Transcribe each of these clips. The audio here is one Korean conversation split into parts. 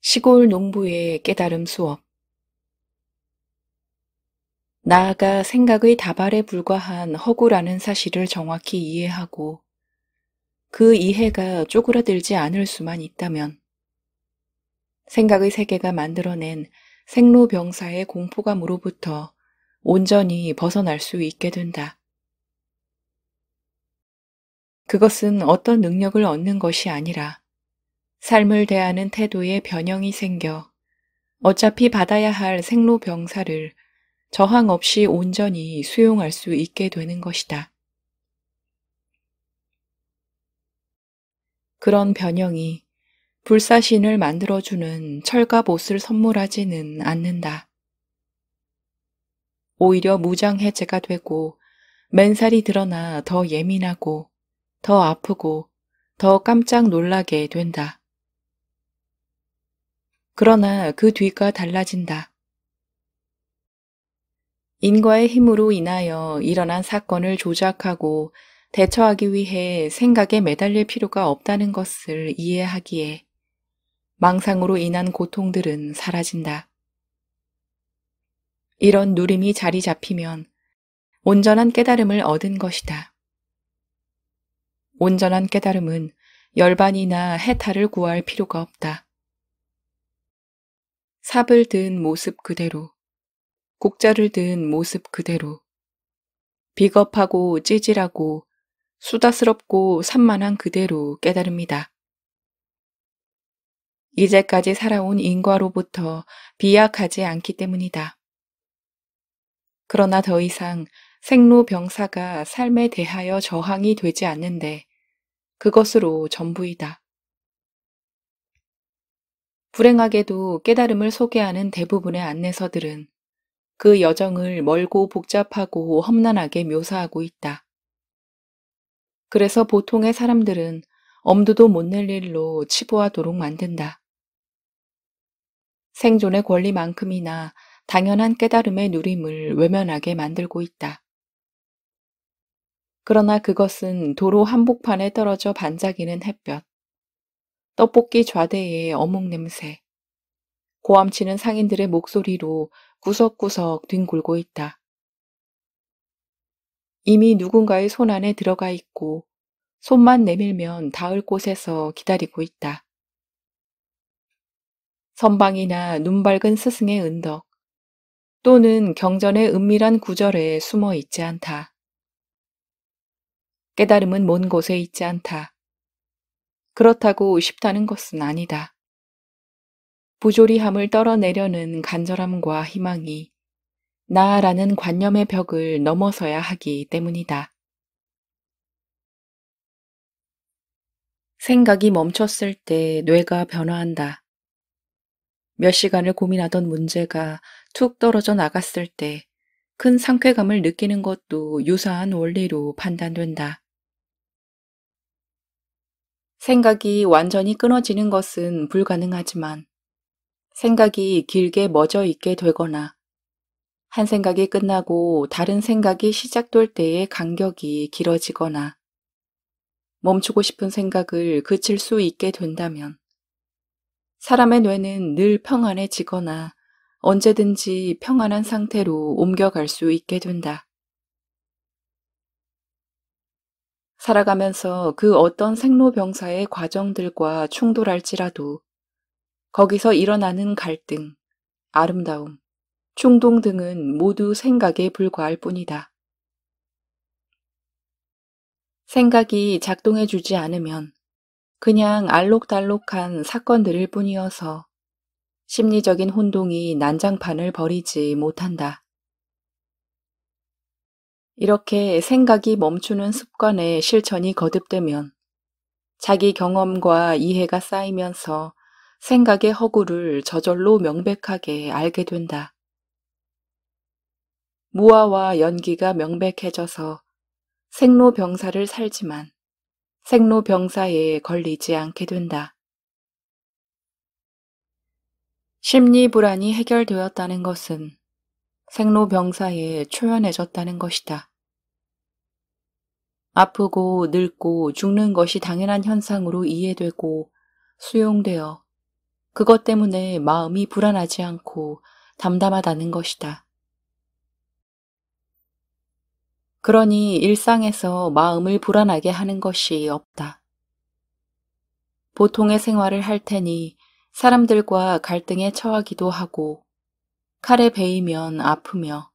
시골 농부의 깨달음 수업. 나아가 생각의 다발에 불과한 허구라는 사실을 정확히 이해하고 그 이해가 쪼그라들지 않을 수만 있다면 생각의 세계가 만들어낸 생로병사의 공포감으로부터 온전히 벗어날 수 있게 된다. 그것은 어떤 능력을 얻는 것이 아니라 삶을 대하는 태도에 변형이 생겨 어차피 받아야 할 생로병사를 저항 없이 온전히 수용할 수 있게 되는 것이다. 그런 변형이 불사신을 만들어주는 철갑옷을 선물하지는 않는다. 오히려 무장해제가 되고 맨살이 드러나 더 예민하고 더 아프고 더 깜짝 놀라게 된다. 그러나 그 뒤가 달라진다. 인과의 힘으로 인하여 일어난 사건을 조작하고 대처하기 위해 생각에 매달릴 필요가 없다는 것을 이해하기에 망상으로 인한 고통들은 사라진다. 이런 누림이 자리 잡히면 온전한 깨달음을 얻은 것이다. 온전한 깨달음은 열반이나 해탈을 구할 필요가 없다. 삽을 든 모습 그대로, 국자를 든 모습 그대로, 비겁하고 찌질하고 수다스럽고 산만한 그대로 깨달음이다. 이제까지 살아온 인과로부터 비약하지 않기 때문이다. 그러나 더 이상 생로병사가 삶에 대하여 저항이 되지 않는데 그것으로 전부이다. 불행하게도 깨달음을 소개하는 대부분의 안내서들은 그 여정을 멀고 복잡하고 험난하게 묘사하고 있다. 그래서 보통의 사람들은 엄두도 못 낼 일로 치부하도록 만든다. 생존의 권리만큼이나 당연한 깨달음의 누림을 외면하게 만들고 있다. 그러나 그것은 도로 한복판에 떨어져 반짝이는 햇볕, 떡볶이 좌대의 어묵 냄새, 고함치는 상인들의 목소리로 구석구석 뒹굴고 있다. 이미 누군가의 손 안에 들어가 있고 손만 내밀면 닿을 곳에서 기다리고 있다. 선방이나 눈밝은 스승의 은덕 또는 경전의 은밀한 구절에 숨어 있지 않다. 깨달음은 먼 곳에 있지 않다. 그렇다고 쉽다는 것은 아니다. 부조리함을 떨어내려는 간절함과 희망이 나라는 관념의 벽을 넘어서야 하기 때문이다. 생각이 멈췄을 때 뇌가 변화한다. 몇 시간을 고민하던 문제가 툭 떨어져 나갔을 때 큰 상쾌감을 느끼는 것도 유사한 원리로 판단된다. 생각이 완전히 끊어지는 것은 불가능하지만 생각이 길게 멎어 있게 되거나 한 생각이 끝나고 다른 생각이 시작될 때의 간격이 길어지거나 멈추고 싶은 생각을 그칠 수 있게 된다면 사람의 뇌는 늘 평안해지거나 언제든지 평안한 상태로 옮겨갈 수 있게 된다. 살아가면서 그 어떤 생로병사의 과정들과 충돌할지라도 거기서 일어나는 갈등, 아름다움, 충동 등은 모두 생각에 불과할 뿐이다. 생각이 작동해주지 않으면 그냥 알록달록한 사건들일 뿐이어서 심리적인 혼동이 난장판을 벌이지 못한다. 이렇게 생각이 멈추는 습관의 실천이 거듭되면 자기 경험과 이해가 쌓이면서 생각의 허구를 저절로 명백하게 알게 된다. 무아와 연기가 명백해져서 생로병사를 살지만 생로병사에 걸리지 않게 된다. 심리불안이 해결되었다는 것은 생로병사에 초연해졌다는 것이다. 아프고 늙고 죽는 것이 당연한 현상으로 이해되고 수용되어 그것 때문에 마음이 불안하지 않고 담담하다는 것이다. 그러니 일상에서 마음을 불안하게 하는 것이 없다. 보통의 생활을 할 테니 사람들과 갈등에 처하기도 하고 칼에 베이면 아프며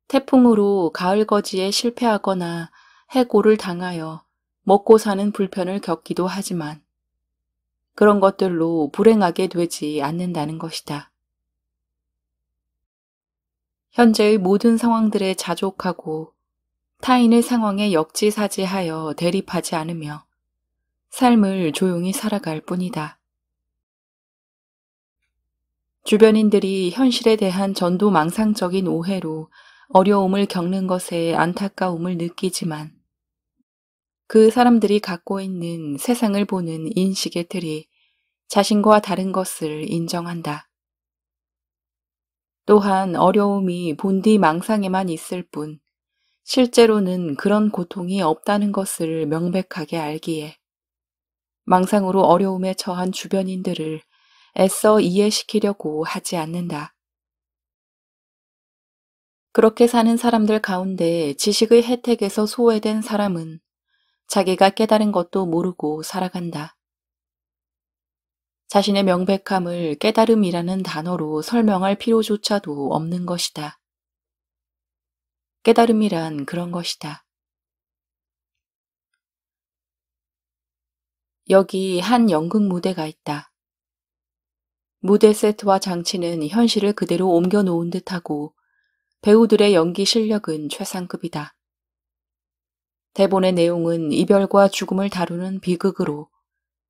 태풍으로 가을거지에 실패하거나 해고를 당하여 먹고 사는 불편을 겪기도 하지만 그런 것들로 불행하게 되지 않는다는 것이다. 현재의 모든 상황들에 자족하고 타인의 상황에 역지사지하여 대립하지 않으며 삶을 조용히 살아갈 뿐이다. 주변인들이 현실에 대한 전도망상적인 오해로 어려움을 겪는 것에 안타까움을 느끼지만 그 사람들이 갖고 있는 세상을 보는 인식의 틀이 자신과 다른 것을 인정한다. 또한 어려움이 본디 망상에만 있을 뿐 실제로는 그런 고통이 없다는 것을 명백하게 알기에 망상으로 어려움에 처한 주변인들을 애써 이해시키려고 하지 않는다. 그렇게 사는 사람들 가운데 지식의 혜택에서 소외된 사람은 자기가 깨달은 것도 모르고 살아간다. 자신의 명백함을 깨달음이라는 단어로 설명할 필요조차도 없는 것이다. 깨달음이란 그런 것이다. 여기 한 연극 무대가 있다. 무대 세트와 장치는 현실을 그대로 옮겨 놓은 듯하고 배우들의 연기 실력은 최상급이다. 대본의 내용은 이별과 죽음을 다루는 비극으로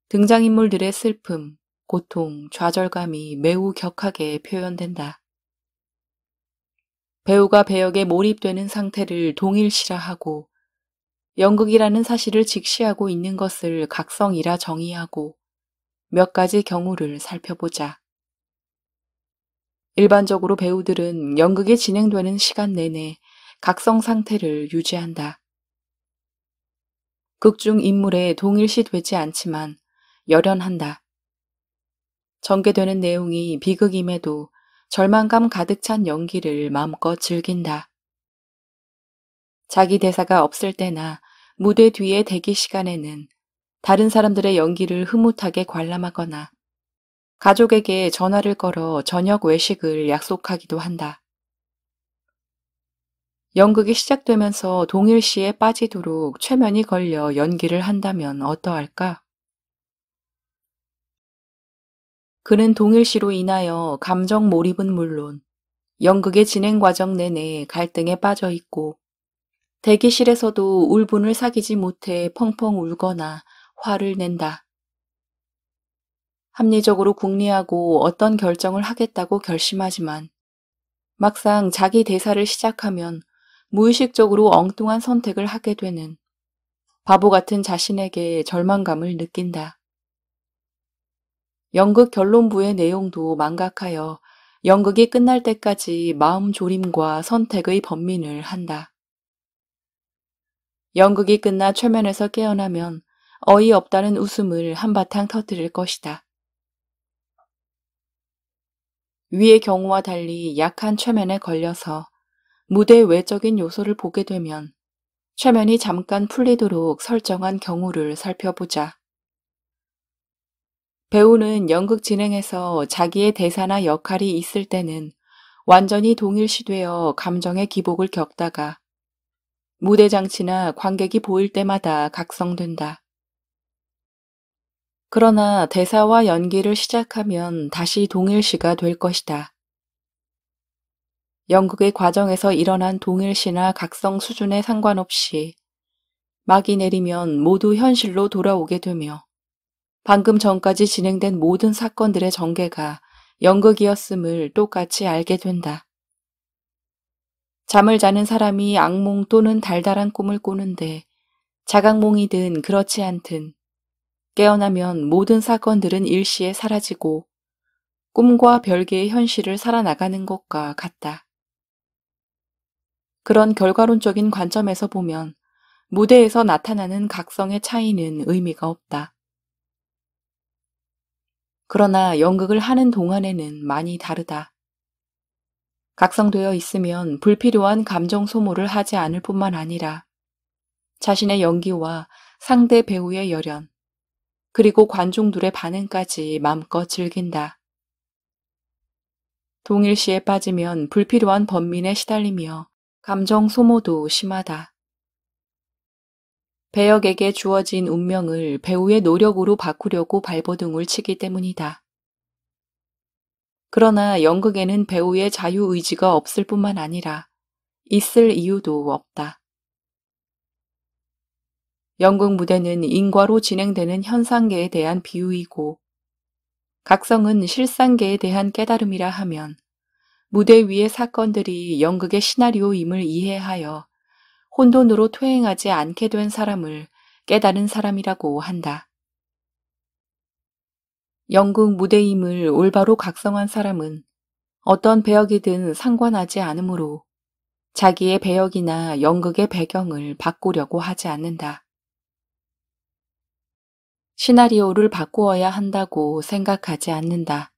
등장인물들의 슬픔, 고통, 좌절감이 매우 격하게 표현된다. 배우가 배역에 몰입되는 상태를 동일시라하고 연극이라는 사실을 직시하고 있는 것을 각성이라 정의하고 몇 가지 경우를 살펴보자. 일반적으로 배우들은 연극이 진행되는 시간 내내 각성 상태를 유지한다. 극중 인물에 동일시되지 않지만 열연한다. 전개되는 내용이 비극임에도 절망감 가득 찬 연기를 마음껏 즐긴다. 자기 대사가 없을 때나 무대 뒤의 대기 시간에는 다른 사람들의 연기를 흐뭇하게 관람하거나 가족에게 전화를 걸어 저녁 외식을 약속하기도 한다. 연극이 시작되면서 동일시에 빠지도록 최면이 걸려 연기를 한다면 어떠할까? 그는 동일시로 인하여 감정 몰입은 물론 연극의 진행 과정 내내 갈등에 빠져 있고 대기실에서도 울분을 사귀지 못해 펑펑 울거나 화를 낸다. 합리적으로 궁리하고 어떤 결정을 하겠다고 결심하지만 막상 자기 대사를 시작하면 무의식적으로 엉뚱한 선택을 하게 되는 바보 같은 자신에게 절망감을 느낀다. 연극 결론부의 내용도 망각하여 연극이 끝날 때까지 마음 졸임과 선택의 번민을 한다. 연극이 끝나 최면에서 깨어나면 어이없다는 웃음을 한바탕 터뜨릴 것이다. 위의 경우와 달리 약한 최면에 걸려서 무대 외적인 요소를 보게 되면 최면이 잠깐 풀리도록 설정한 경우를 살펴보자. 배우는 연극 진행에서 자기의 대사나 역할이 있을 때는 완전히 동일시되어 감정의 기복을 겪다가 무대 장치나 관객이 보일 때마다 각성된다. 그러나 대사와 연기를 시작하면 다시 동일시가 될 것이다. 연극의 과정에서 일어난 동일시나 각성 수준에 상관없이 막이 내리면 모두 현실로 돌아오게 되며 방금 전까지 진행된 모든 사건들의 전개가 연극이었음을 똑같이 알게 된다. 잠을 자는 사람이 악몽 또는 달달한 꿈을 꾸는데 자각몽이든 그렇지 않든 깨어나면 모든 사건들은 일시에 사라지고 꿈과 별개의 현실을 살아나가는 것과 같다. 그런 결과론적인 관점에서 보면 무대에서 나타나는 각성의 차이는 의미가 없다. 그러나 연극을 하는 동안에는 많이 다르다. 각성되어 있으면 불필요한 감정 소모를 하지 않을 뿐만 아니라 자신의 연기와 상대 배우의 열연, 그리고 관중들의 반응까지 마음껏 즐긴다. 동일시에 빠지면 불필요한 번민에 시달리며 감정 소모도 심하다. 배역에게 주어진 운명을 배우의 노력으로 바꾸려고 발버둥을 치기 때문이다. 그러나 연극에는 배우의 자유의지가 없을 뿐만 아니라 있을 이유도 없다. 연극 무대는 인과로 진행되는 현상계에 대한 비유이고 각성은 실상계에 대한 깨달음이라 하면 무대 위의 사건들이 연극의 시나리오임을 이해하여 혼돈으로 퇴행하지 않게 된 사람을 깨달은 사람이라고 한다. 연극 무대임을 올바로 각성한 사람은 어떤 배역이든 상관하지 않으므로 자기의 배역이나 연극의 배경을 바꾸려고 하지 않는다. 시나리오를 바꾸어야 한다고 생각하지 않는다.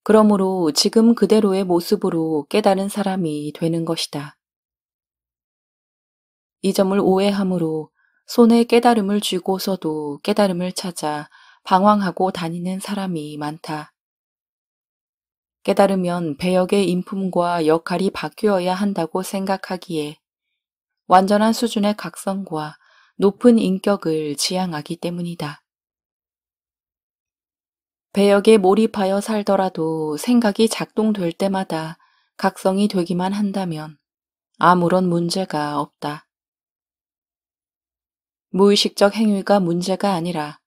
그러므로 지금 그대로의 모습으로 깨달은 사람이 되는 것이다. 이 점을 오해함으로 손에 깨달음을 쥐고서도 깨달음을 찾아 방황하고 다니는 사람이 많다. 깨달으면 배역의 인품과 역할이 바뀌어야 한다고 생각하기에 완전한 수준의 각성과 높은 인격을 지향하기 때문이다. 배역에 몰입하여 살더라도 생각이 작동될 때마다 각성이 되기만 한다면 아무런 문제가 없다. 무의식적 행위가 문제가 아니라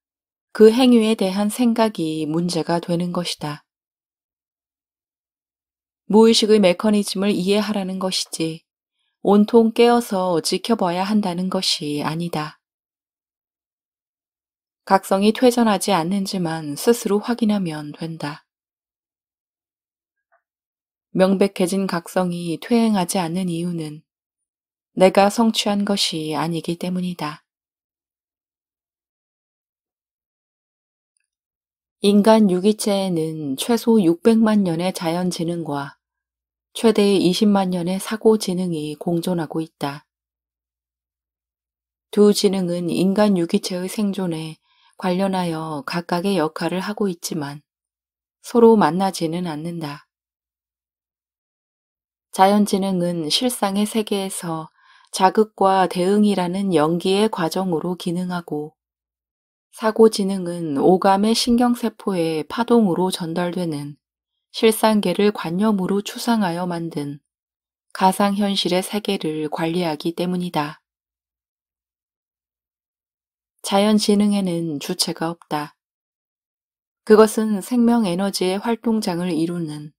그 행위에 대한 생각이 문제가 되는 것이다. 무의식의 메커니즘을 이해하라는 것이지 온통 깨어서 지켜봐야 한다는 것이 아니다. 각성이 퇴전하지 않는지만 스스로 확인하면 된다. 명백해진 각성이 퇴행하지 않는 이유는 내가 성취한 것이 아니기 때문이다. 인간 유기체에는 최소 600만 년의 자연 지능과 최대 20만 년의 사고 지능이 공존하고 있다. 두 지능은 인간 유기체의 생존에 관련하여 각각의 역할을 하고 있지만 서로 만나지는 않는다. 자연지능은 실상의 세계에서 자극과 대응이라는 연기의 과정으로 기능하고 사고지능은 오감의 신경세포의 파동으로 전달되는 실상계를 관념으로 추상하여 만든 가상현실의 세계를 관리하기 때문이다. 자연지능에는 주체가 없다. 그것은 생명에너지의 활동장을 이루는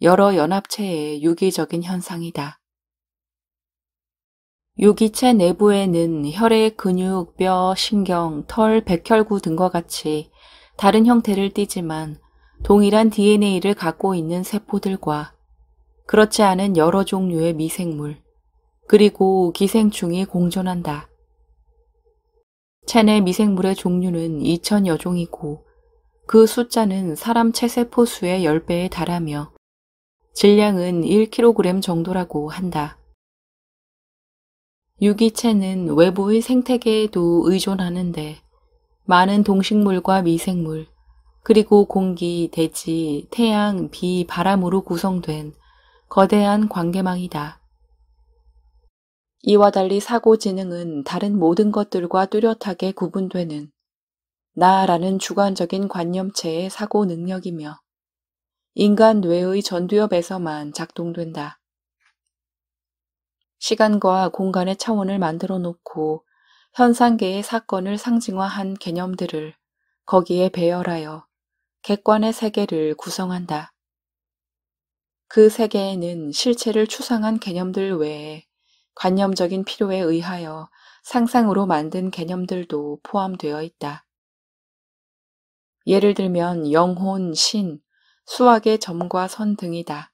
여러 연합체의 유기적인 현상이다. 유기체 내부에는 혈액, 근육, 뼈, 신경, 털, 백혈구 등과 같이 다른 형태를 띠지만 동일한 DNA를 갖고 있는 세포들과 그렇지 않은 여러 종류의 미생물, 그리고 기생충이 공존한다. 체내 미생물의 종류는 2,000여 종이고 그 숫자는 사람 체세포 수의 10배에 달하며 질량은 1kg 정도라고 한다. 유기체는 외부의 생태계에도 의존하는데 많은 동식물과 미생물, 그리고 공기, 대지, 태양, 비, 바람으로 구성된 거대한 관계망이다. 이와 달리 사고지능은 다른 모든 것들과 뚜렷하게 구분되는 나라는 주관적인 관념체의 사고 능력이며 인간 뇌의 전두엽에서만 작동된다. 시간과 공간의 차원을 만들어 놓고 현상계의 사건을 상징화한 개념들을 거기에 배열하여 객관의 세계를 구성한다. 그 세계에는 실체를 추상한 개념들 외에 관념적인 필요에 의하여 상상으로 만든 개념들도 포함되어 있다. 예를 들면 영혼, 신, 수학의 점과 선 등이다.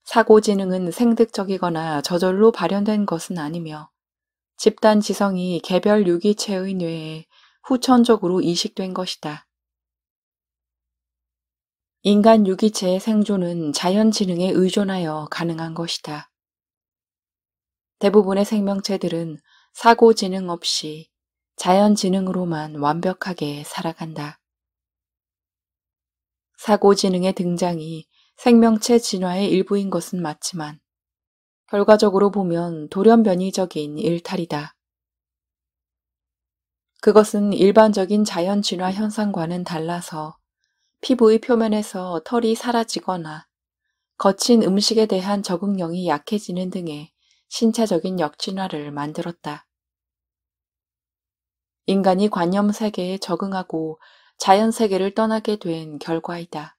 사고지능은 생득적이거나 저절로 발현된 것은 아니며 집단 지성이 개별 유기체의 뇌에 후천적으로 이식된 것이다. 인간 유기체의 생존은 자연 지능에 의존하여 가능한 것이다. 대부분의 생명체들은 사고 지능 없이 자연 지능으로만 완벽하게 살아간다. 사고 지능의 등장이 생명체 진화의 일부인 것은 맞지만 결과적으로 보면 돌연변이적인 일탈이다. 그것은 일반적인 자연 진화 현상과는 달라서 피부의 표면에서 털이 사라지거나 거친 음식에 대한 적응력이 약해지는 등의 신체적인 역진화를 만들었다. 인간이 관념 세계에 적응하고 자연 세계를 떠나게 된 결과이다.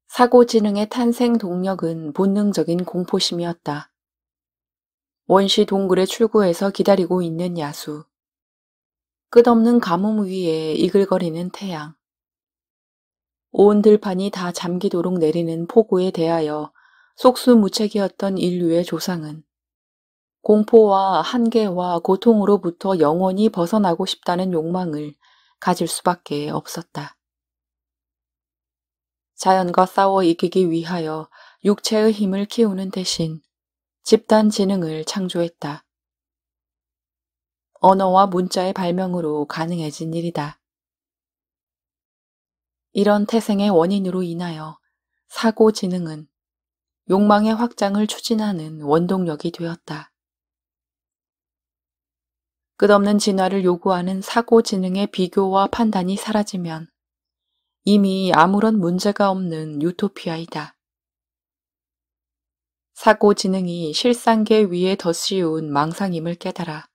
사고 지능의 탄생 동력은 본능적인 공포심이었다. 원시 동굴의 출구에서 기다리고 있는 야수, 끝없는 가뭄 위에 이글거리는 태양, 온 들판이 다 잠기도록 내리는 폭우에 대하여 속수무책이었던 인류의 조상은 공포와 한계와 고통으로부터 영원히 벗어나고 싶다는 욕망을 가질 수밖에 없었다. 자연과 싸워 이기기 위하여 육체의 힘을 키우는 대신 집단 지능을 창조했다. 언어와 문자의 발명으로 가능해진 일이다. 이런 태생의 원인으로 인하여 사고 지능은 욕망의 확장을 추진하는 원동력이 되었다. 끝없는 진화를 요구하는 사고 지능의 비교와 판단이 사라지면 이미 아무런 문제가 없는 유토피아이다. 사고 지능이 실상계 위에 덧씌운 망상임을 깨달아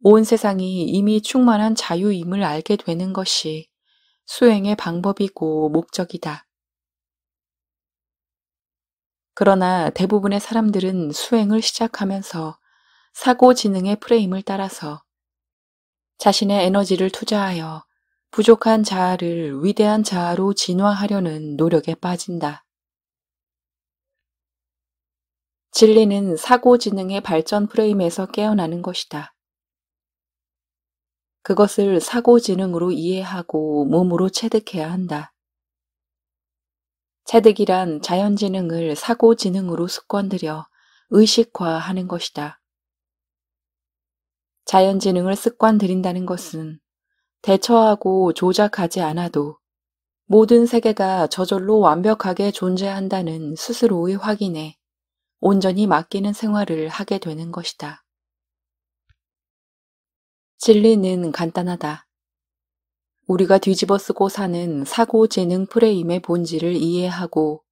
온 세상이 이미 충만한 자유임을 알게 되는 것이 수행의 방법이고 목적이다. 그러나 대부분의 사람들은 수행을 시작하면서 사고 지능의 프레임을 따라서 자신의 에너지를 투자하여 부족한 자아를 위대한 자아로 진화하려는 노력에 빠진다. 진리는 사고 지능의 발전 프레임에서 깨어나는 것이다. 그것을 사고 지능으로 이해하고 몸으로 체득해야 한다. 체득이란 자연 지능을 사고 지능으로 습관들여 의식화하는 것이다. 자연 지능을 습관들인다는 것은 대처하고 조작하지 않아도 모든 세계가 저절로 완벽하게 존재한다는 스스로의 확인에 온전히 맡기는 생활을 하게 되는 것이다. 진리는 간단하다. 우리가 뒤집어 쓰고 사는 사고 재능 프레임의 본질을 이해하고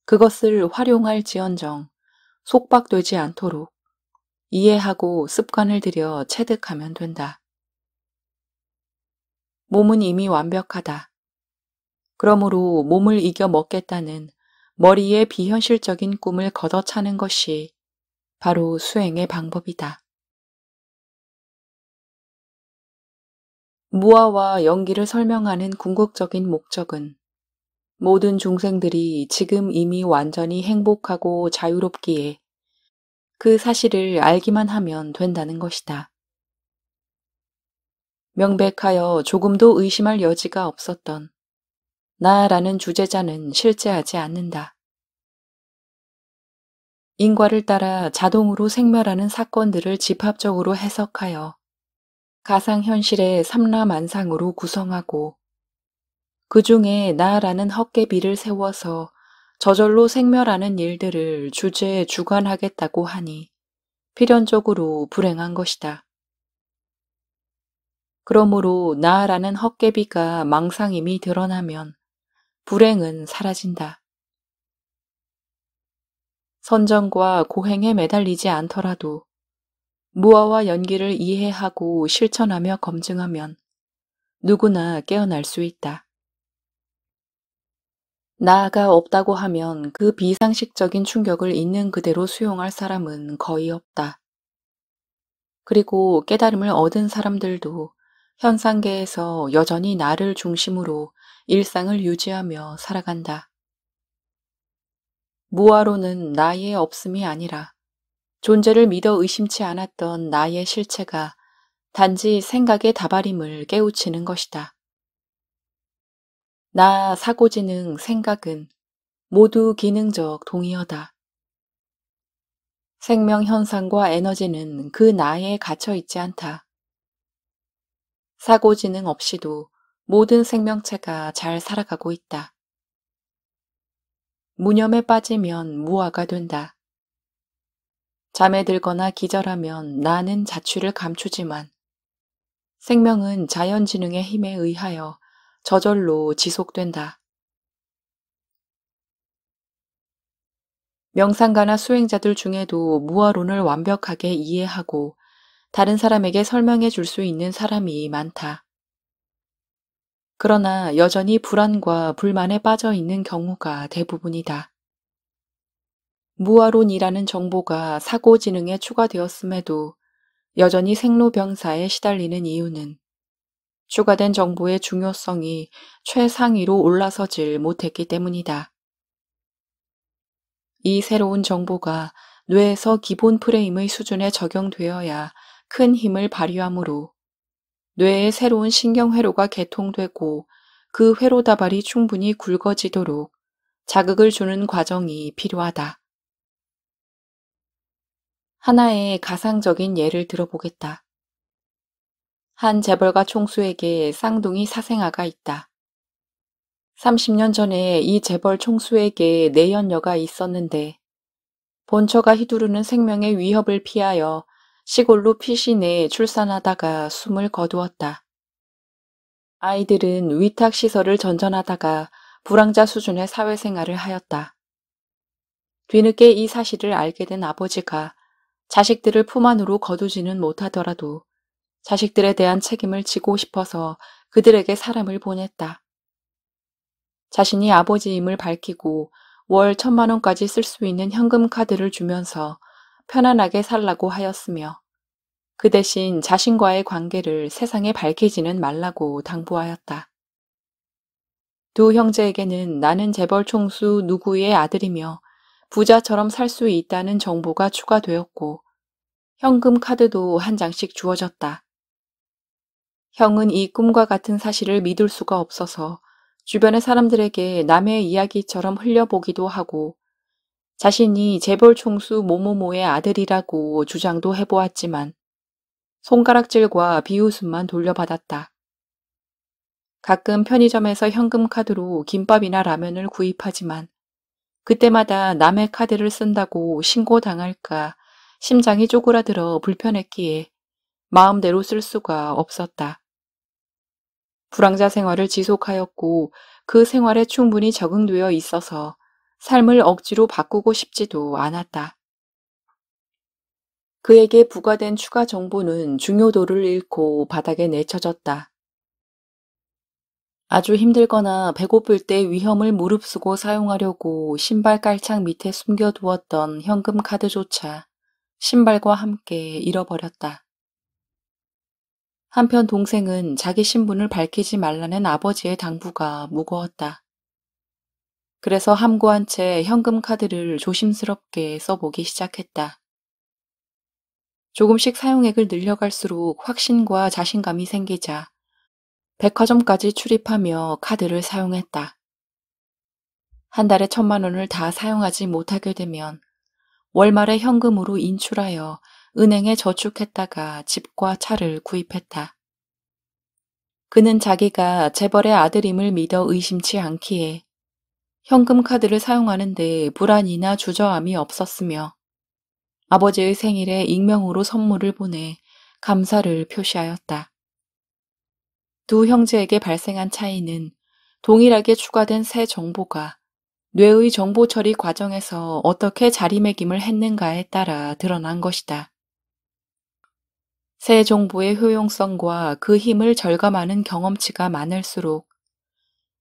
그것을 활용할지언정 속박되지 않도록 이해하고 습관을 들여 체득하면 된다. 몸은 이미 완벽하다. 그러므로 몸을 이겨 먹겠다는 머리의 비현실적인 꿈을 걷어차는 것이 바로 수행의 방법이다. 무아와 연기를 설명하는 궁극적인 목적은 모든 중생들이 지금 이미 완전히 행복하고 자유롭기에 그 사실을 알기만 하면 된다는 것이다. 명백하여 조금도 의심할 여지가 없었던 나라는 주제자는 실제하지 않는다. 인과를 따라 자동으로 생멸하는 사건들을 집합적으로 해석하여 가상현실의 삼라만상으로 구성하고 그 중에 나라는 헛개비를 세워서 저절로 생멸하는 일들을 주제에 주관하겠다고 하니 필연적으로 불행한 것이다. 그러므로 나라는 헛개비가 망상임이 드러나면 불행은 사라진다. 선정과 고행에 매달리지 않더라도 무아와 연기를 이해하고 실천하며 검증하면 누구나 깨어날 수 있다. 나아가 없다고 하면 그 비상식적인 충격을 있는 그대로 수용할 사람은 거의 없다. 그리고 깨달음을 얻은 사람들도 현상계에서 여전히 나를 중심으로 일상을 유지하며 살아간다. 무아로는 나의 없음이 아니라 존재를 믿어 의심치 않았던 나의 실체가 단지 생각의 다발임을 깨우치는 것이다. 나, 사고지능, 생각은 모두 기능적 동의어다. 생명 현상과 에너지는 그 나에 갇혀 있지 않다. 사고지능 없이도 모든 생명체가 잘 살아가고 있다. 무념에 빠지면 무아가 된다. 잠에 들거나 기절하면 나는 자취를 감추지만 생명은 자연지능의 힘에 의하여 저절로 지속된다. 명상가나 수행자들 중에도 무아론을 완벽하게 이해하고 다른 사람에게 설명해 줄 수 있는 사람이 많다. 그러나 여전히 불안과 불만에 빠져 있는 경우가 대부분이다. 무아론이라는 정보가 사고지능에 추가되었음에도 여전히 생로병사에 시달리는 이유는 추가된 정보의 중요성이 최상위로 올라서질 못했기 때문이다. 이 새로운 정보가 뇌에서 기본 프레임의 수준에 적용되어야 큰 힘을 발휘하므로 뇌의 새로운 신경회로가 개통되고 그 회로 다발이 충분히 굵어지도록 자극을 주는 과정이 필요하다. 하나의 가상적인 예를 들어보겠다. 한 재벌가 총수에게 쌍둥이 사생아가 있다. 30년 전에 이 재벌 총수에게 내연녀가 있었는데 본처가 휘두르는 생명의 위협을 피하여 시골로 피신해 출산하다가 숨을 거두었다. 아이들은 위탁시설을 전전하다가 불황자 수준의 사회생활을 하였다. 뒤늦게 이 사실을 알게 된 아버지가 자식들을 품 안으로 거두지는 못하더라도 자식들에 대한 책임을 지고 싶어서 그들에게 사람을 보냈다. 자신이 아버지임을 밝히고 월 1,000만 원까지 쓸 수 있는 현금 카드를 주면서 편안하게 살라고 하였으며 그 대신 자신과의 관계를 세상에 밝히지는 말라고 당부하였다. 두 형제에게는 나는 재벌 총수 누구의 아들이며 부자처럼 살 수 있다는 정보가 추가되었고 현금 카드도 한 장씩 주어졌다. 형은 이 꿈과 같은 사실을 믿을 수가 없어서 주변의 사람들에게 남의 이야기처럼 흘려보기도 하고 자신이 재벌 총수 모모모의 아들이라고 주장도 해보았지만 손가락질과 비웃음만 돌려받았다. 가끔 편의점에서 현금 카드로 김밥이나 라면을 구입하지만 그때마다 남의 카드를 쓴다고 신고당할까 심장이 쪼그라들어 불편했기에 마음대로 쓸 수가 없었다. 불황자 생활을 지속하였고 그 생활에 충분히 적응되어 있어서 삶을 억지로 바꾸고 싶지도 않았다. 그에게 부과된 추가 정보는 중요도를 잃고 바닥에 내쳐졌다. 아주 힘들거나 배고플 때 위험을 무릅쓰고 사용하려고 신발 깔창 밑에 숨겨두었던 현금 카드조차 신발과 함께 잃어버렸다. 한편 동생은 자기 신분을 밝히지 말라는 아버지의 당부가 무거웠다. 그래서 함구한 채 현금 카드를 조심스럽게 써보기 시작했다. 조금씩 사용액을 늘려갈수록 확신과 자신감이 생기자 백화점까지 출입하며 카드를 사용했다. 한 달에 1,000만 원을 다 사용하지 못하게 되면 월말에 현금으로 인출하여 은행에 저축했다가 집과 차를 구입했다. 그는 자기가 재벌의 아들임을 믿어 의심치 않기에 현금 카드를 사용하는데 불안이나 주저함이 없었으며 아버지의 생일에 익명으로 선물을 보내 감사를 표시하였다. 두 형제에게 발생한 차이는 동일하게 추가된 새 정보가 뇌의 정보 처리 과정에서 어떻게 자리매김을 했는가에 따라 드러난 것이다. 새 정보의 효용성과 그 힘을 절감하는 경험치가 많을수록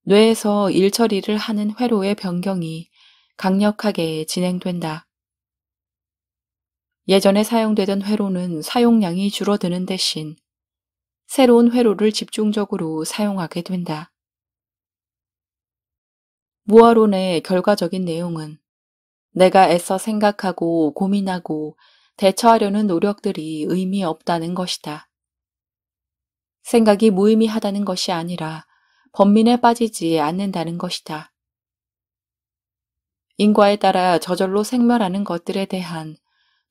뇌에서 일 처리를 하는 회로의 변경이 강력하게 진행된다. 예전에 사용되던 회로는 사용량이 줄어드는 대신 새로운 회로를 집중적으로 사용하게 된다. 무아론의 결과적인 내용은 내가 애써 생각하고 고민하고 대처하려는 노력들이 의미 없다는 것이다. 생각이 무의미하다는 것이 아니라 번민에 빠지지 않는다는 것이다. 인과에 따라 저절로 생멸하는 것들에 대한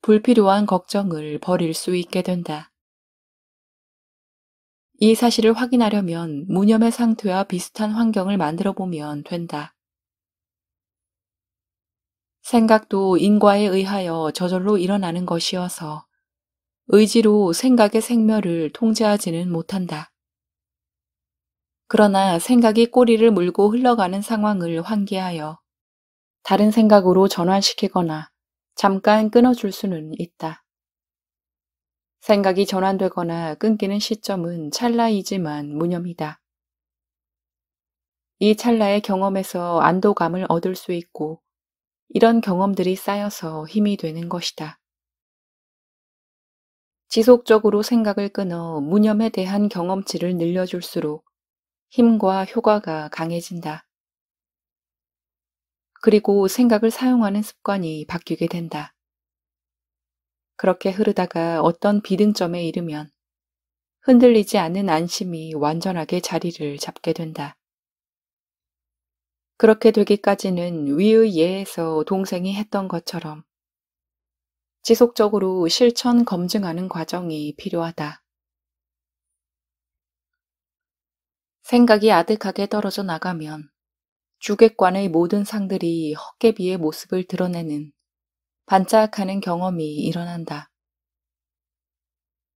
불필요한 걱정을 버릴 수 있게 된다. 이 사실을 확인하려면 무념의 상태와 비슷한 환경을 만들어 보면 된다. 생각도 인과에 의하여 저절로 일어나는 것이어서 의지로 생각의 생멸을 통제하지는 못한다. 그러나 생각이 꼬리를 물고 흘러가는 상황을 환기하여 다른 생각으로 전환시키거나 잠깐 끊어줄 수는 있다. 생각이 전환되거나 끊기는 시점은 찰나이지만 무념이다. 이 찰나의 경험에서 안도감을 얻을 수 있고 이런 경험들이 쌓여서 힘이 되는 것이다. 지속적으로 생각을 끊어 무념에 대한 경험치를 늘려줄수록 힘과 효과가 강해진다. 그리고 생각을 사용하는 습관이 바뀌게 된다. 그렇게 흐르다가 어떤 비등점에 이르면 흔들리지 않는 안심이 완전하게 자리를 잡게 된다. 그렇게 되기까지는 위의 예에서 동생이 했던 것처럼 지속적으로 실천 검증하는 과정이 필요하다. 생각이 아득하게 떨어져 나가면 주객관의 모든 상들이 헛개비의 모습을 드러내는 반짝하는 경험이 일어난다.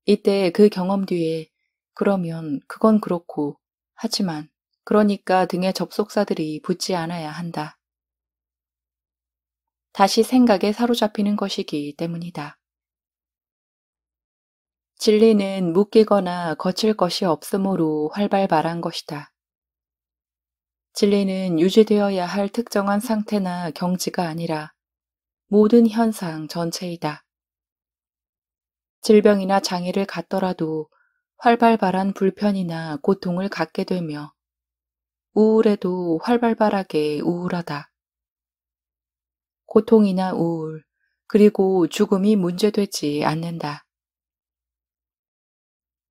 이때 그 경험 뒤에 그러면 그건 그렇고 하지만 그러니까 등의 접속사들이 붙지 않아야 한다. 다시 생각에 사로잡히는 것이기 때문이다. 진리는 묶이거나 거칠 것이 없으므로 활발발한 것이다. 진리는 유지되어야 할 특정한 상태나 경지가 아니라 모든 현상 전체이다. 질병이나 장애를 갖더라도 활발발한 불편이나 고통을 갖게 되며 우울해도 활발발하게 우울하다. 고통이나 우울, 그리고 죽음이 문제되지 않는다.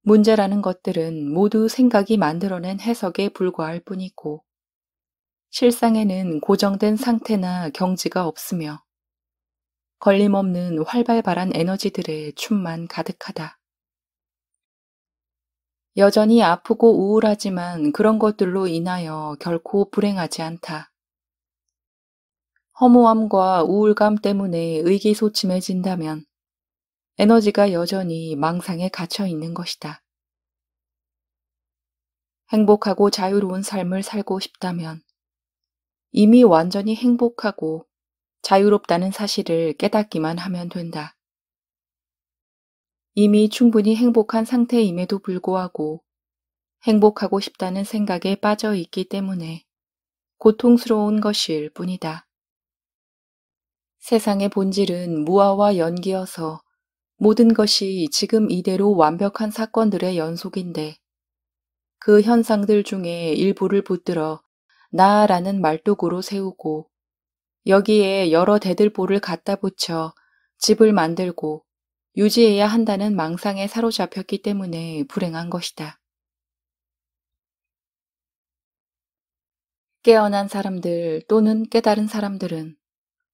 문제라는 것들은 모두 생각이 만들어낸 해석에 불과할 뿐이고 실상에는 고정된 상태나 경지가 없으며 걸림없는 활발발한 에너지들의 춤만 가득하다. 여전히 아프고 우울하지만 그런 것들로 인하여 결코 불행하지 않다. 허무함과 우울감 때문에 의기소침해진다면 에너지가 여전히 망상에 갇혀 있는 것이다. 행복하고 자유로운 삶을 살고 싶다면 이미 완전히 행복하고 자유롭다는 사실을 깨닫기만 하면 된다. 이미 충분히 행복한 상태임에도 불구하고 행복하고 싶다는 생각에 빠져 있기 때문에 고통스러운 것일 뿐이다. 세상의 본질은 무아와 연기여서 모든 것이 지금 이대로 완벽한 사건들의 연속인데 그 현상들 중에 일부를 붙들어 나라는 말뚝으로 세우고 여기에 여러 대들보를 갖다 붙여 집을 만들고 유지해야 한다는 망상에 사로잡혔기 때문에 불행한 것이다. 깨어난 사람들 또는 깨달은 사람들은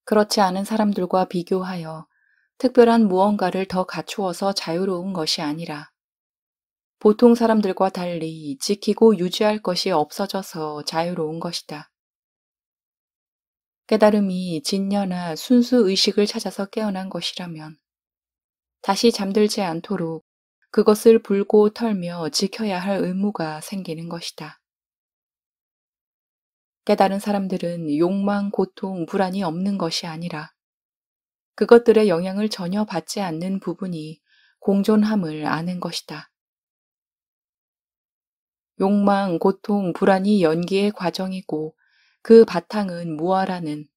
그렇지 않은 사람들과 비교하여 특별한 무언가를 더 갖추어서 자유로운 것이 아니라 보통 사람들과 달리 지키고 유지할 것이 없어져서 자유로운 것이다. 깨달음이 진녀나 순수 의식을 찾아서 깨어난 것이라면 다시 잠들지 않도록 그것을 불고 털며 지켜야 할 의무가 생기는 것이다. 깨달은 사람들은 욕망, 고통, 불안이 없는 것이 아니라 그것들의 영향을 전혀 받지 않는 부분이 공존함을 아는 것이다. 욕망, 고통, 불안이 연기의 과정이고 그 바탕은 무아라는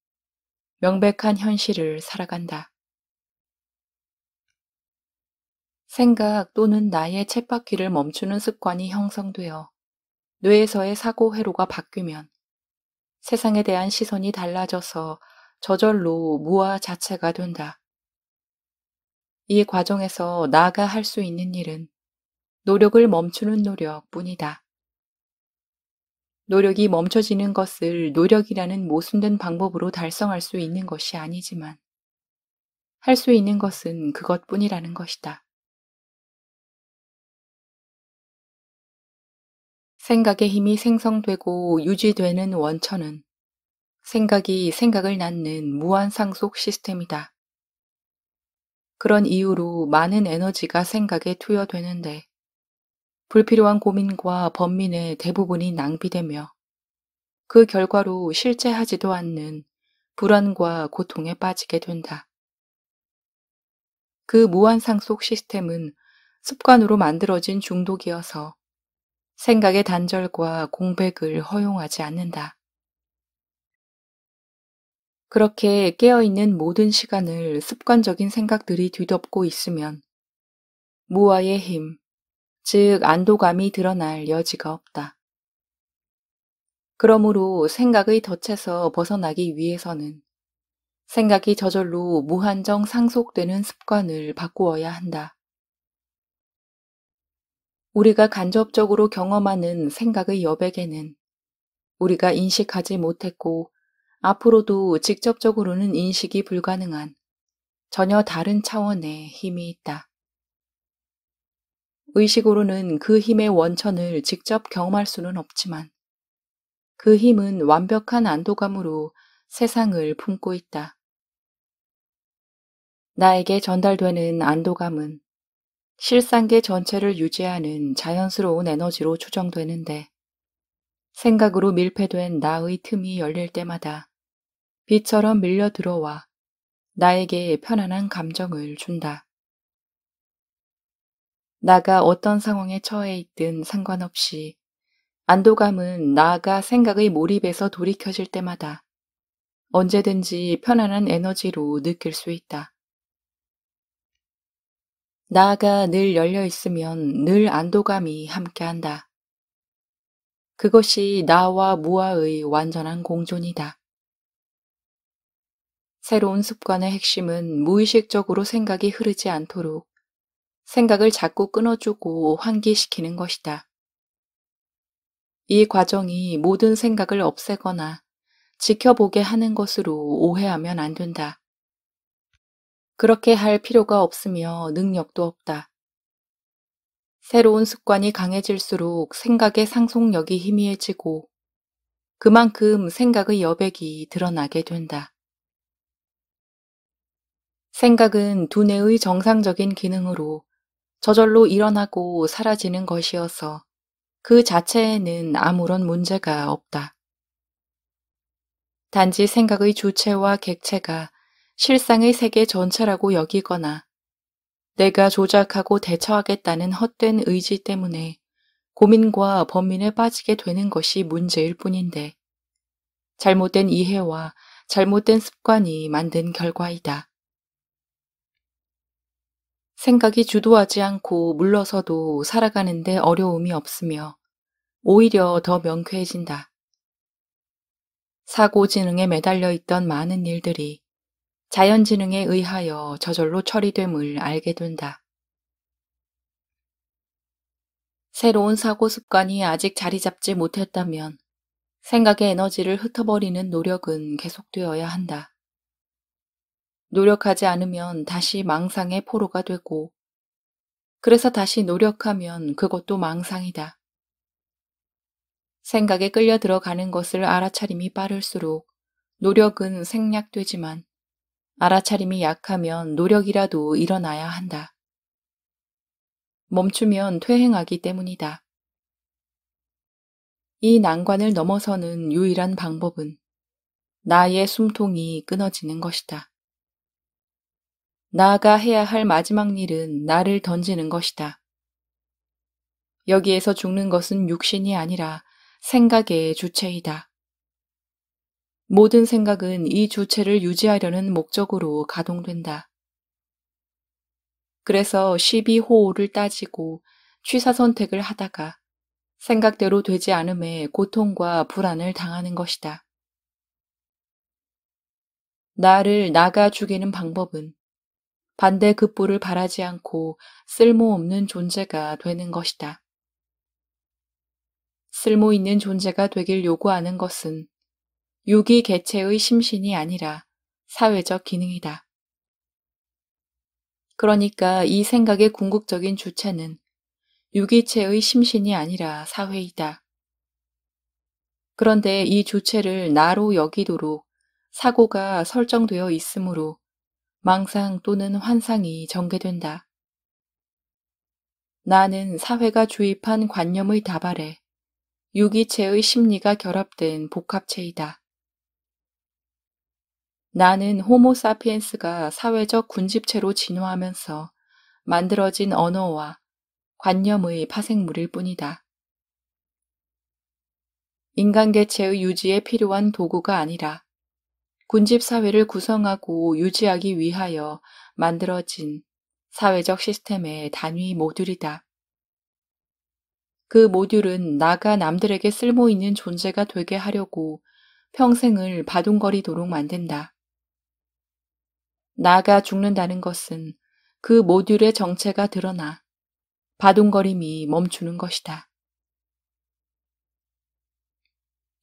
명백한 현실을 살아간다. 생각 또는 나의 쳇바퀴를 멈추는 습관이 형성되어 뇌에서의 사고 회로가 바뀌면 세상에 대한 시선이 달라져서 저절로 무아 자체가 된다. 이 과정에서 나가 할 수 있는 일은 노력을 멈추는 노력뿐이다. 노력이 멈춰지는 것을 노력이라는 모순된 방법으로 달성할 수 있는 것이 아니지만 할 수 있는 것은 그것뿐이라는 것이다. 생각의 힘이 생성되고 유지되는 원천은 생각이 생각을 낳는 무한상속 시스템이다. 그런 이유로 많은 에너지가 생각에 투여되는데 불필요한 고민과 번민의 대부분이 낭비되며 그 결과로 실제 하지도 않는 불안과 고통에 빠지게 된다. 그 무한상속 시스템은 습관으로 만들어진 중독이어서 생각의 단절과 공백을 허용하지 않는다. 그렇게 깨어있는 모든 시간을 습관적인 생각들이 뒤덮고 있으면 무아의 힘, 즉 안도감이 드러날 여지가 없다. 그러므로 생각의 덫에서 벗어나기 위해서는 생각이 저절로 무한정 상속되는 습관을 바꾸어야 한다. 우리가 간접적으로 경험하는 생각의 여백에는 우리가 인식하지 못했고 앞으로도 직접적으로는 인식이 불가능한 전혀 다른 차원의 힘이 있다. 의식으로는 그 힘의 원천을 직접 경험할 수는 없지만 그 힘은 완벽한 안도감으로 세상을 품고 있다. 나에게 전달되는 안도감은 실상계 전체를 유지하는 자연스러운 에너지로 추정되는데 생각으로 밀폐된 나의 틈이 열릴 때마다 비처럼 밀려 들어와 나에게 편안한 감정을 준다. 나가 어떤 상황에 처해 있든 상관없이 안도감은 나가 생각의 몰입에서 돌이켜질 때마다 언제든지 편안한 에너지로 느낄 수 있다. 나가 늘 열려 있으면 늘 안도감이 함께한다. 그것이 나와 무아의 완전한 공존이다. 새로운 습관의 핵심은 무의식적으로 생각이 흐르지 않도록 생각을 자꾸 끊어주고 환기시키는 것이다. 이 과정이 모든 생각을 없애거나 지켜보게 하는 것으로 오해하면 안 된다. 그렇게 할 필요가 없으며 능력도 없다. 새로운 습관이 강해질수록 생각의 상속력이 희미해지고 그만큼 생각의 여백이 드러나게 된다. 생각은 두뇌의 정상적인 기능으로 저절로 일어나고 사라지는 것이어서 그 자체에는 아무런 문제가 없다. 단지 생각의 주체와 객체가 실상의 세계 전체라고 여기거나 내가 조작하고 대처하겠다는 헛된 의지 때문에 고민과 번민에 빠지게 되는 것이 문제일 뿐인데 잘못된 이해와 잘못된 습관이 만든 결과이다. 생각이 주도하지 않고 물러서도 살아가는데 어려움이 없으며 오히려 더 명쾌해진다. 사고지능에 매달려 있던 많은 일들이 자연지능에 의하여 저절로 처리됨을 알게 된다. 새로운 사고 습관이 아직 자리 잡지 못했다면 생각의 에너지를 흩어버리는 노력은 계속되어야 한다. 노력하지 않으면 다시 망상의 포로가 되고 그래서 다시 노력하면 그것도 망상이다. 생각에 끌려 들어가는 것을 알아차림이 빠를수록 노력은 생략되지만 알아차림이 약하면 노력이라도 일어나야 한다. 멈추면 퇴행하기 때문이다. 이 난관을 넘어서는 유일한 방법은 나의 숨통이 끊어지는 것이다. 나가 해야 할 마지막 일은 나를 던지는 것이다. 여기에서 죽는 것은 육신이 아니라 생각의 주체이다. 모든 생각은 이 주체를 유지하려는 목적으로 가동된다. 그래서 12호호를 따지고 취사 선택을 하다가 생각대로 되지 않음에 고통과 불안을 당하는 것이다. 나를 나가 죽이는 방법은 반대급부를 바라지 않고 쓸모없는 존재가 되는 것이다. 쓸모 있는 존재가 되길 요구하는 것은 유기 개체의 심신이 아니라 사회적 기능이다. 그러니까 이 생각의 궁극적인 주체는 유기체의 심신이 아니라 사회이다. 그런데 이 주체를 나로 여기도록 사고가 설정되어 있으므로 망상 또는 환상이 전개된다. 나는 사회가 주입한 관념의 다발에 유기체의 심리가 결합된 복합체이다. 나는 호모사피엔스가 사회적 군집체로 진화하면서 만들어진 언어와 관념의 파생물일 뿐이다. 인간 개체의 유지에 필요한 도구가 아니라 군집사회를 구성하고 유지하기 위하여 만들어진 사회적 시스템의 단위 모듈이다. 그 모듈은 나가 남들에게 쓸모있는 존재가 되게 하려고 평생을 바둥거리도록 만든다. 나가 죽는다는 것은 그 모듈의 정체가 드러나 바둥거림이 멈추는 것이다.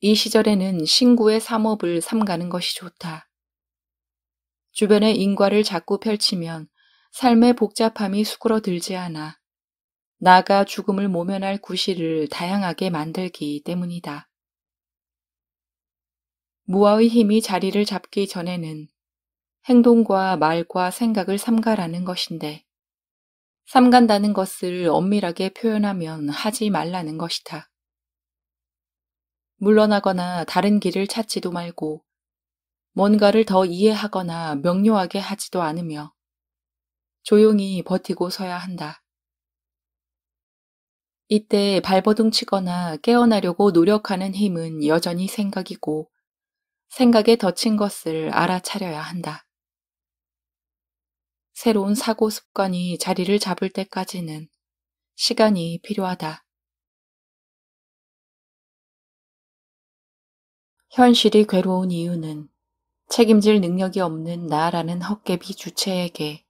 이 시절에는 신구의 삼업을 삼가는 것이 좋다. 주변의 인과를 자꾸 펼치면 삶의 복잡함이 수그러들지 않아 나가 죽음을 모면할 구실을 다양하게 만들기 때문이다. 무아의 힘이 자리를 잡기 전에는 행동과 말과 생각을 삼가라는 것인데 삼간다는 것을 엄밀하게 표현하면 하지 말라는 것이다. 물러나거나 다른 길을 찾지도 말고 뭔가를 더 이해하거나 명료하게 하지도 않으며 조용히 버티고 서야 한다. 이때 발버둥 치거나 깨어나려고 노력하는 힘은 여전히 생각이고 생각에 덧친 것을 알아차려야 한다. 새로운 사고 습관이 자리를 잡을 때까지는 시간이 필요하다. 현실이 괴로운 이유는 책임질 능력이 없는 나라는 헛개비 주체에게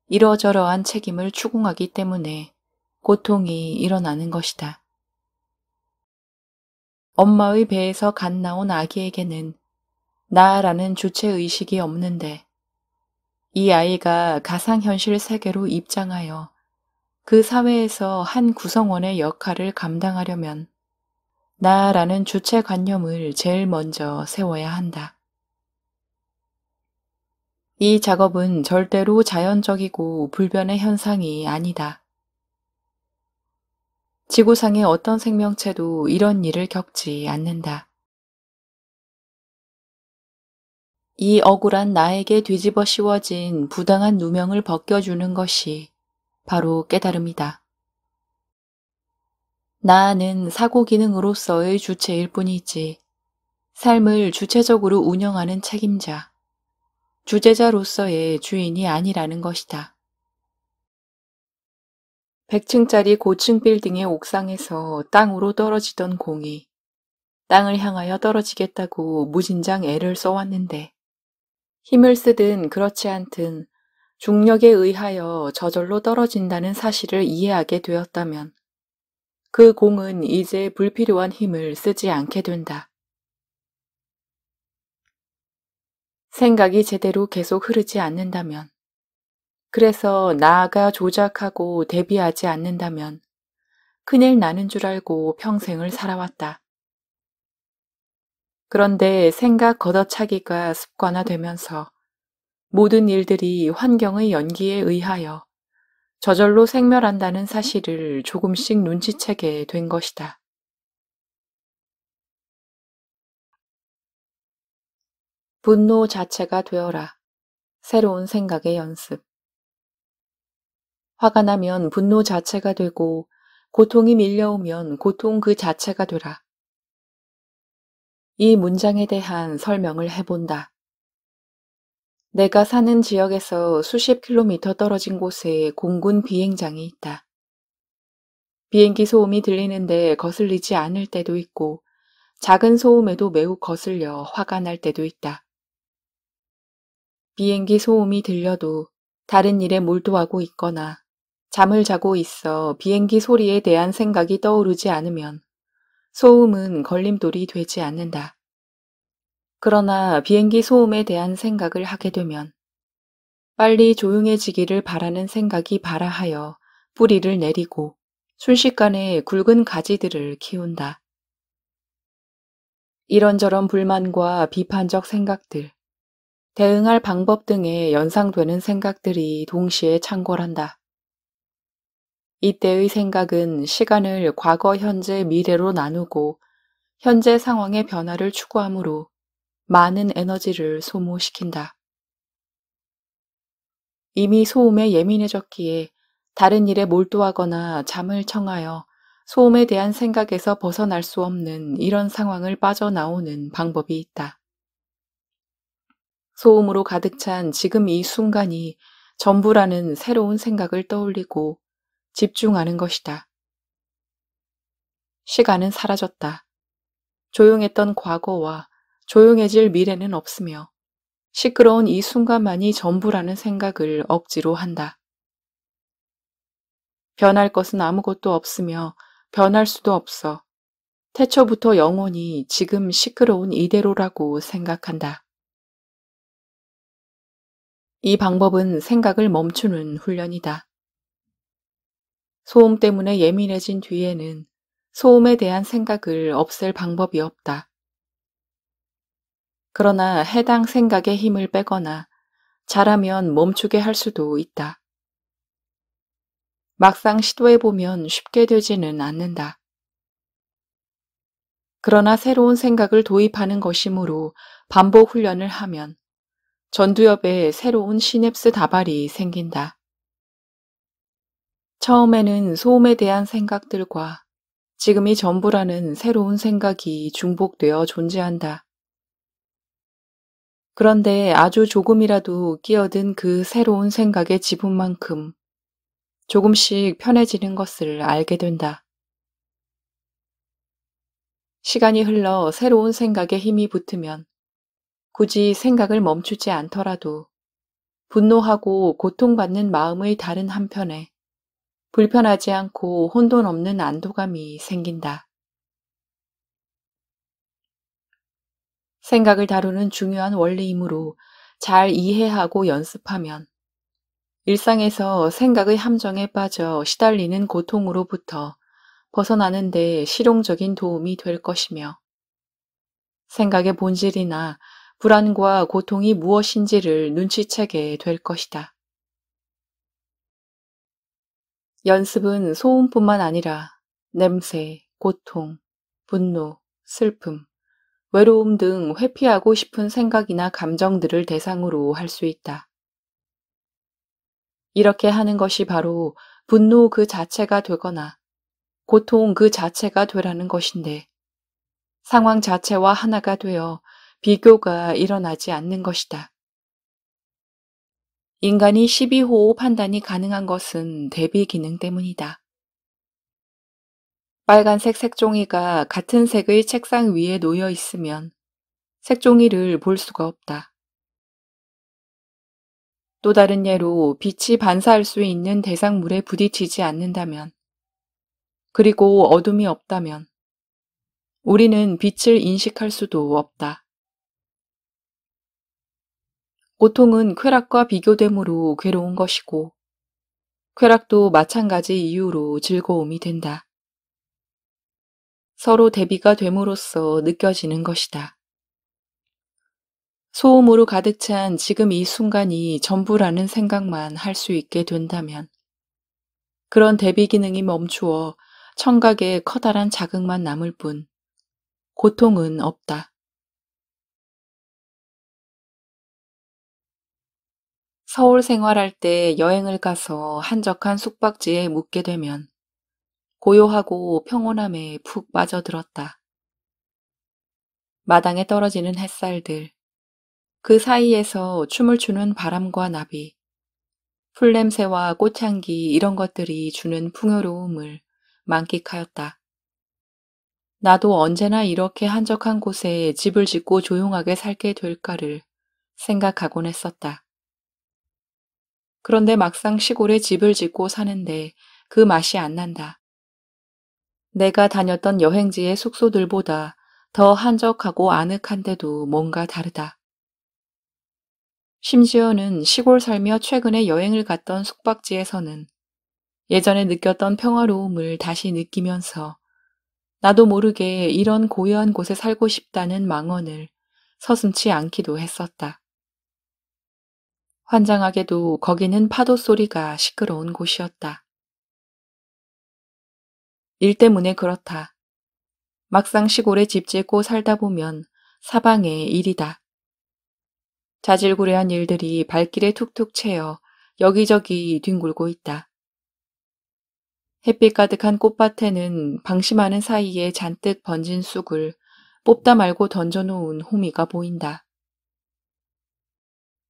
이러저러한 책임을 추궁하기 때문에 고통이 일어나는 것이다. 엄마의 배에서 갓 나온 아기에게는 나라는 주체의식이 없는데 이 아이가 가상현실 세계로 입장하여 그 사회에서 한 구성원의 역할을 감당하려면 나라는 주체관념을 제일 먼저 세워야 한다. 이 작업은 절대로 자연적이고 불변의 현상이 아니다. 지구상의 어떤 생명체도 이런 일을 겪지 않는다. 이 억울한 나에게 뒤집어 씌워진 부당한 누명을 벗겨주는 것이 바로 깨달음이다. 나는 사고 기능으로서의 주체일 뿐이지 삶을 주체적으로 운영하는 책임자, 주제자로서의 주인이 아니라는 것이다. 100층짜리 고층 빌딩의 옥상에서 땅으로 떨어지던 공이 땅을 향하여 떨어지겠다고 무진장 애를 써왔는데 힘을 쓰든 그렇지 않든 중력에 의하여 저절로 떨어진다는 사실을 이해하게 되었다면 그 공은 이제 불필요한 힘을 쓰지 않게 된다. 생각이 제대로 계속 흐르지 않는다면, 그래서 나아가 조작하고 대비하지 않는다면 큰일 나는 줄 알고 평생을 살아왔다. 그런데 생각 걷어차기가 습관화되면서 모든 일들이 환경의 연기에 의하여 저절로 생멸한다는 사실을 조금씩 눈치채게 된 것이다. 분노 자체가 되어라. 새로운 생각의 연습. 화가 나면 분노 자체가 되고 고통이 밀려오면 고통 그 자체가 되라. 이 문장에 대한 설명을 해본다. 내가 사는 지역에서 수십 킬로미터 떨어진 곳에 공군 비행장이 있다. 비행기 소음이 들리는데 거슬리지 않을 때도 있고 작은 소음에도 매우 거슬려 화가 날 때도 있다. 비행기 소음이 들려도 다른 일에 몰두하고 있거나 잠을 자고 있어 비행기 소리에 대한 생각이 떠오르지 않으면 소음은 걸림돌이 되지 않는다. 그러나 비행기 소음에 대한 생각을 하게 되면 빨리 조용해지기를 바라는 생각이 발아하여 뿌리를 내리고 순식간에 굵은 가지들을 키운다. 이런저런 불만과 비판적 생각들, 대응할 방법 등에 연상되는 생각들이 동시에 창궐한다. 이때의 생각은 시간을 과거, 현재, 미래로 나누고 현재 상황의 변화를 추구하므로 많은 에너지를 소모시킨다. 이미 소음에 예민해졌기에 다른 일에 몰두하거나 잠을 청하여 소음에 대한 생각에서 벗어날 수 없는 이런 상황을 빠져나오는 방법이 있다. 소음으로 가득 찬 지금 이 순간이 전부라는 새로운 생각을 떠올리고 집중하는 것이다. 시간은 사라졌다. 조용했던 과거와 조용해질 미래는 없으며 시끄러운 이 순간만이 전부라는 생각을 억지로 한다. 변할 것은 아무것도 없으며 변할 수도 없어. 태초부터 영원히 지금 시끄러운 이대로라고 생각한다. 이 방법은 생각을 멈추는 훈련이다. 소음 때문에 예민해진 뒤에는 소음에 대한 생각을 없앨 방법이 없다. 그러나 해당 생각에 힘을 빼거나 잘하면 멈추게 할 수도 있다. 막상 시도해보면 쉽게 되지는 않는다. 그러나 새로운 생각을 도입하는 것이므로 반복 훈련을 하면 전두엽에 새로운 시냅스 다발이 생긴다. 처음에는 소음에 대한 생각들과 지금이 전부라는 새로운 생각이 중복되어 존재한다. 그런데 아주 조금이라도 끼어든 그 새로운 생각의 지분만큼 조금씩 편해지는 것을 알게 된다. 시간이 흘러 새로운 생각에 힘이 붙으면 굳이 생각을 멈추지 않더라도 분노하고 고통받는 마음의 다른 한편에 불편하지 않고 혼돈 없는 안도감이 생긴다. 생각을 다루는 중요한 원리이므로 잘 이해하고 연습하면 일상에서 생각의 함정에 빠져 시달리는 고통으로부터 벗어나는 데 실용적인 도움이 될 것이며 생각의 본질이나 불안과 고통이 무엇인지를 눈치채게 될 것이다. 연습은 소음뿐만 아니라 냄새, 고통, 분노, 슬픔, 외로움 등 회피하고 싶은 생각이나 감정들을 대상으로 할 수 있다. 이렇게 하는 것이 바로 분노 그 자체가 되거나 고통 그 자체가 되라는 것인데 상황 자체와 하나가 되어 비교가 일어나지 않는 것이다. 인간이 12호흡 판단이 가능한 것은 대비 기능 때문이다. 빨간색 색종이가 같은 색의 책상 위에 놓여 있으면 색종이를 볼 수가 없다. 또 다른 예로 빛이 반사할 수 있는 대상물에 부딪히지 않는다면, 그리고 어둠이 없다면 우리는 빛을 인식할 수도 없다. 고통은 쾌락과 비교되므로 괴로운 것이고 쾌락도 마찬가지 이유로 즐거움이 된다. 서로 대비가 됨으로써 느껴지는 것이다. 소음으로 가득 찬 지금 이 순간이 전부라는 생각만 할 수 있게 된다면 그런 대비 기능이 멈추어 청각에 커다란 자극만 남을 뿐 고통은 없다. 서울 생활할 때 여행을 가서 한적한 숙박지에 묵게 되면 고요하고 평온함에 푹 빠져들었다. 마당에 떨어지는 햇살들, 그 사이에서 춤을 추는 바람과 나비, 풀냄새와 꽃향기 이런 것들이 주는 풍요로움을 만끽하였다. 나도 언제나 이렇게 한적한 곳에 집을 짓고 조용하게 살게 될까를 생각하곤 했었다. 그런데 막상 시골에 집을 짓고 사는데 그 맛이 안 난다. 내가 다녔던 여행지의 숙소들보다 더 한적하고 아늑한데도 뭔가 다르다. 심지어는 시골 살며 최근에 여행을 갔던 숙박지에서는 예전에 느꼈던 평화로움을 다시 느끼면서 나도 모르게 이런 고요한 곳에 살고 싶다는 망언을 서슴지 않기도 했었다. 환장하게도 거기는 파도 소리가 시끄러운 곳이었다. 일 때문에 그렇다. 막상 시골에 집 짓고 살다 보면 사방에 일이다. 자질구레한 일들이 발길에 툭툭 채여 여기저기 뒹굴고 있다. 햇빛 가득한 꽃밭에는 방심하는 사이에 잔뜩 번진 쑥을 뽑다 말고 던져놓은 호미가 보인다.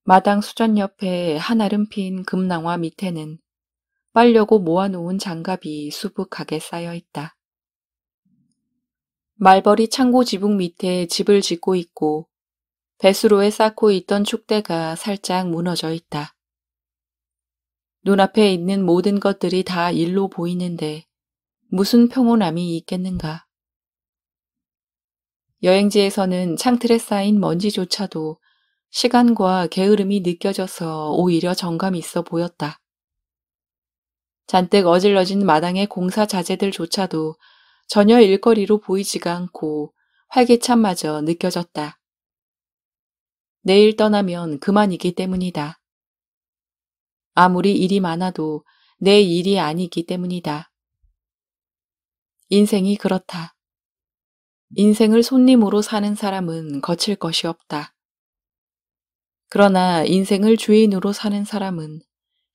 마당 수전 옆에 한아름 핀 금낭화 밑에는 빨려고 모아놓은 장갑이 수북하게 쌓여 있다. 말벌이 창고 지붕 밑에 집을 짓고 있고 배수로에 쌓고 있던 축대가 살짝 무너져 있다. 눈앞에 있는 모든 것들이 다 일로 보이는데 무슨 평온함이 있겠는가. 여행지에서는 창틀에 쌓인 먼지조차도 시간과 게으름이 느껴져서 오히려 정감 있어 보였다. 잔뜩 어질러진 마당의 공사 자재들조차도 전혀 일거리로 보이지가 않고 활기참마저 느껴졌다. 내일 떠나면 그만이기 때문이다. 아무리 일이 많아도 내 일이 아니기 때문이다. 인생이 그렇다. 인생을 손님으로 사는 사람은 거칠 것이 없다. 그러나 인생을 주인으로 사는 사람은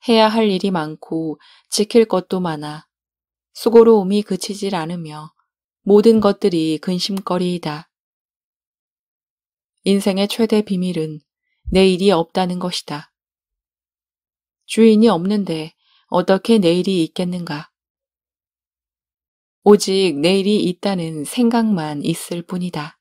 해야 할 일이 많고 지킬 것도 많아 수고로움이 그치질 않으며 모든 것들이 근심거리이다. 인생의 최대 비밀은 내일이 없다는 것이다. 주인이 없는데 어떻게 내일이 있겠는가? 오직 내일이 있다는 생각만 있을 뿐이다.